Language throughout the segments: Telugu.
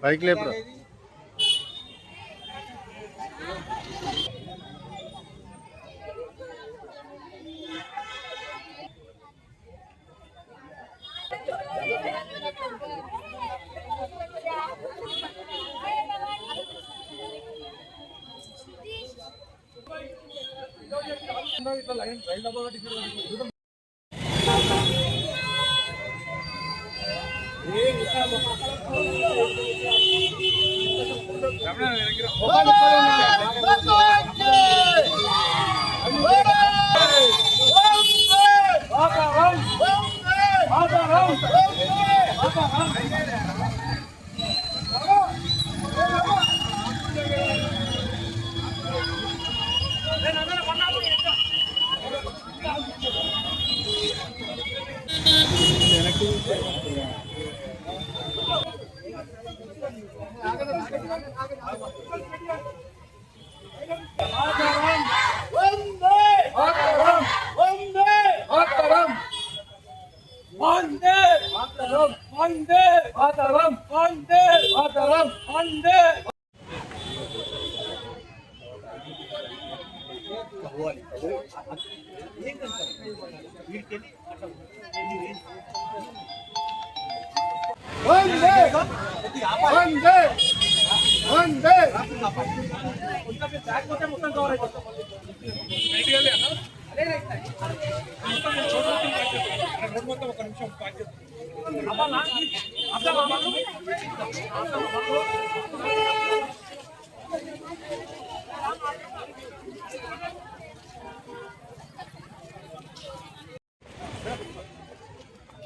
बाइक ले प्रो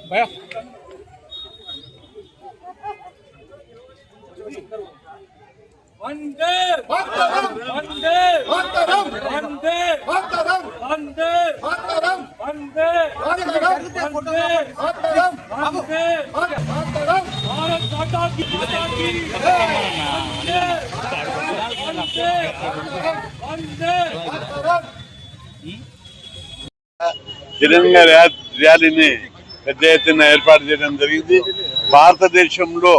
भैया वंदे मातरम वंदे मातरम वंदे मातरम वंदे मातरम वंदे मातरम वंदे मातरम वंदे मातरम भारत माता की वंदे वंदे वंदे मातरम తిరంగా ర్యాలీని పెద్ద ఎత్తున ఏర్పాటు చేయడం జరిగింది. భారతదేశంలో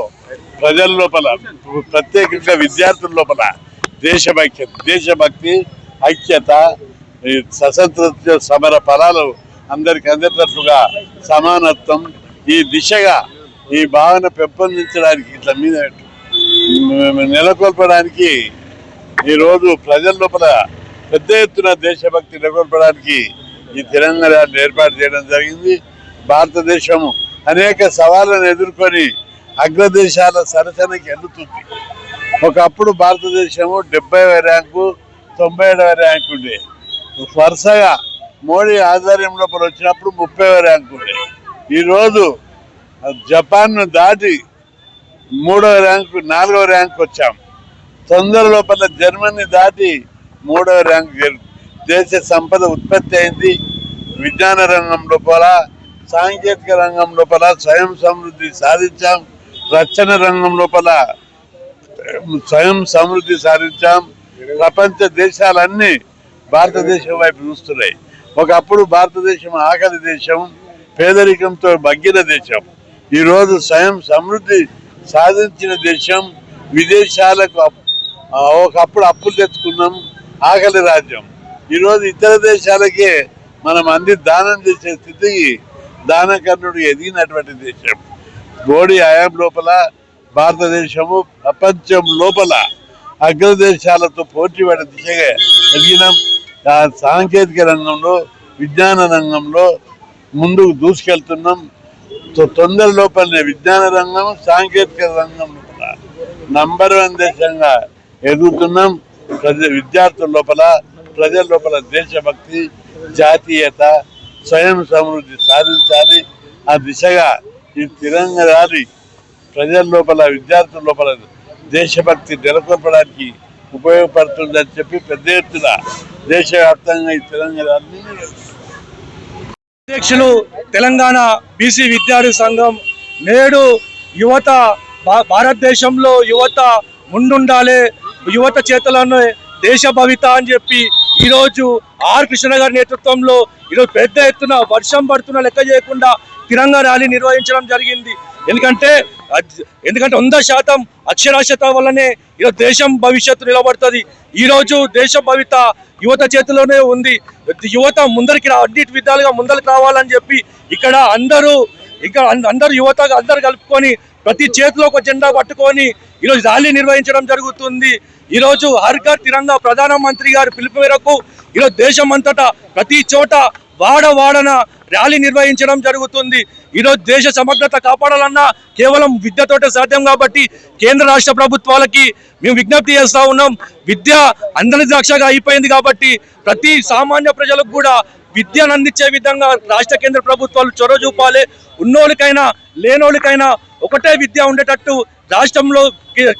ప్రజల లోపల ప్రత్యేకంగా విద్యార్థుల లోపల దేశభక్తి ఐక్యత స్వతంత్ర సమర ఫలాలు అందరికి అందేటట్లుగా సమానత్వం ఈ దిశగా ఈ భావన పెంపొందించడానికి ఇట్లా మీద నెలకొల్పడానికి ఈరోజు ప్రజల లోపల పెద్ద ఎత్తున దేశభక్తి నెలకొల్పడానికి ఈ తిరంగా ర్యాలీ ఏర్పాటు చేయడం జరిగింది. భారతదేశం అనేక సవాళ్లను ఎదుర్కొని అగ్రదేశాల సరసనకి ఎన్నుతుంది. ఒకప్పుడు భారతదేశము 70వ ర్యాంకు 97వ ర్యాంకు ఉండే. వరుసగా మోడీ ఆధ్వర్యం లోపల వచ్చినప్పుడు 30వ ర్యాంకు ఉండే. ఈరోజు జపాన్ను దాటి 3వ ర్యాంకు 4వ ర్యాంకు వచ్చాం. తొందర లోపల జర్మనీ దాటి 3వ ర్యాంకు దేశ సంపద ఉత్పత్తి అయింది. విజ్ఞాన రంగం లోపల సాంకేతిక రంగం లోపల స్వయం సమృద్ధి సాధించాం. రక్షణ రంగం లోపల స్వయం సమృద్ధి సాధించాం. ప్రపంచ దేశాలన్నీ భారతదేశం వైపు చూస్తున్నాయి. ఒకప్పుడు భారతదేశం ఆకలి దేశం, పేదరికంతో బగ్గిన దేశం. ఈరోజు స్వయం సమృద్ధి సాధించిన దేశం. విదేశాలకు ఒకప్పుడు అప్పులు తెచ్చుకున్నాం, ఆకలి రాజ్యం. ఈరోజు ఇతర దేశాలకే మనం దానం చేసే స్థితికి దానకర్ణుడు ఎదిగినటువంటి దేశం. మోడీ హయాం లోపల భారతదేశము ప్రపంచం లోపల అగ్రదేశాలతో పోటీ పడే దిశగా ఎదిగినాం. సాంకేతిక రంగంలో విజ్ఞాన రంగంలో ముందుకు దూసుకెళ్తున్నాం. తొందర లోపలనే విజ్ఞాన రంగం సాంకేతిక రంగం లోపల నంబర్ 1 దేశంగా ఎదుగుతున్నాం. విద్యార్థుల లోపల ప్రజల లోపల దేశభక్తి, జాతీయత, స్వయం సమృద్ధి సాధించాలి. ఆ దిశగా ఈ తిరంగ ర్యాలీ ప్రజల లోపల విద్యార్థుల లోపల దేశభక్తి నెలకొల్పడానికి ఉపయోగపడుతుందని చెప్పి పెద్ద ఎత్తున దేశవ్యాప్తంగా ఈ తిరంగ ర్యాలీ అధ్యక్షులు తెలంగాణ బీసీ విద్యార్థి సంఘం నేడు యువత భారతదేశంలో యువత ముందుండాలి, యువత చేతులను దేశ భవిత అని చెప్పి ఈరోజు ఆర్ కృష్ణ గారి నేతృత్వంలో ఈరోజు పెద్ద ఎత్తున వర్షం పడుతున్న లెక్క చేయకుండా తిరంగ ర్యాలీ నిర్వహించడం జరిగింది. ఎందుకంటే 100% అక్షరాస్యత వల్లనే ఈరోజు దేశం భవిష్యత్తు నిలబడుతుంది. ఈరోజు దేశ భవిత యువత చేతిలోనే ఉంది. యువత ముందరికి అన్నిటి విధాలుగా ముందరికి రావాలని చెప్పి ఇక్కడ అందరూ యువత అందరు కలుపుకొని ప్రతి చేతిలో ఒక జెండా పట్టుకొని ఈరోజు ర్యాలీ నిర్వహించడం జరుగుతుంది. ఈరోజు హర్ ఘర్ తిరంగా ప్రధానమంత్రి గారి పిలుపు మేరకు ఈరోజు దేశం అంతటా ప్రతి చోట వాడన ర్యాలీ నిర్వహించడం జరుగుతుంది. ఈరోజు దేశ సమగ్రత కాపాడాలన్నా కేవలం విద్యతోటే సాధ్యం కాబట్టి కేంద్ర రాష్ట్ర ప్రభుత్వాలకి మేము విజ్ఞప్తి చేస్తా ఉన్నాం. విద్య అందరి ద్రాక్షగా అయిపోయింది కాబట్టి ప్రతి సామాన్య ప్రజలకు కూడా విద్యను అందించే విధంగా రాష్ట్ర కేంద్ర ప్రభుత్వాలు చొరవ చూపాలి. ఉన్నోళ్ళకైనా లేనోళ్ళకైనా ఒకటే విద్య ఉండేటట్టు రాష్ట్రంలో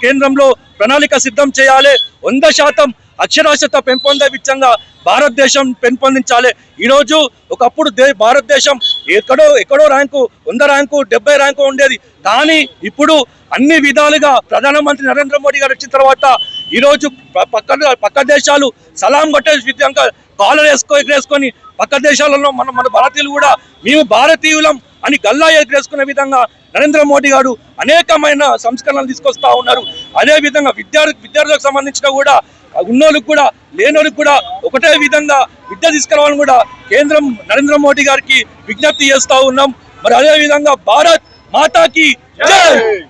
కేంద్రంలో ప్రణాళిక సిద్ధం చేయాలి. 100% అక్షరాస్యత పెంపొందే విధంగా భారతదేశం పెంపొందించాలి. ఈరోజు ఒకప్పుడు భారతదేశం ఎక్కడో ర్యాంకు 100 ర్యాంకు 70 ర్యాంకు ఉండేది. కానీ ఇప్పుడు అన్ని విధాలుగా ప్రధానమంత్రి నరేంద్ర మోడీ గారు వచ్చిన తర్వాత ఈరోజు పక్క దేశాలు సలాం కొట్టే విధంగా కాలర్ ఎగరేసుకొని పక్క దేశాలలో మన భారతీయులు కూడా మేము భారతీయులం అని గల్లా ఎగరేసుకునే విధంగా నరేంద్ర మోడీ గారు అనేకమైన సంస్కరణలు తీసుకొస్తా ఉన్నారు. అదేవిధంగా విద్యార్థులకు సంబంధించిన కూడా ఉన్నోళ్ళకి కూడా లేనోళ్ళకి కూడా ఒకటే విధంగా విద్య తీసుకురావాలని కూడా కేంద్రం నరేంద్ర మోడీ గారికి విజ్ఞప్తి చేస్తా ఉన్నాం. మరి అదే విధంగా భారత్ మాతాకి జై.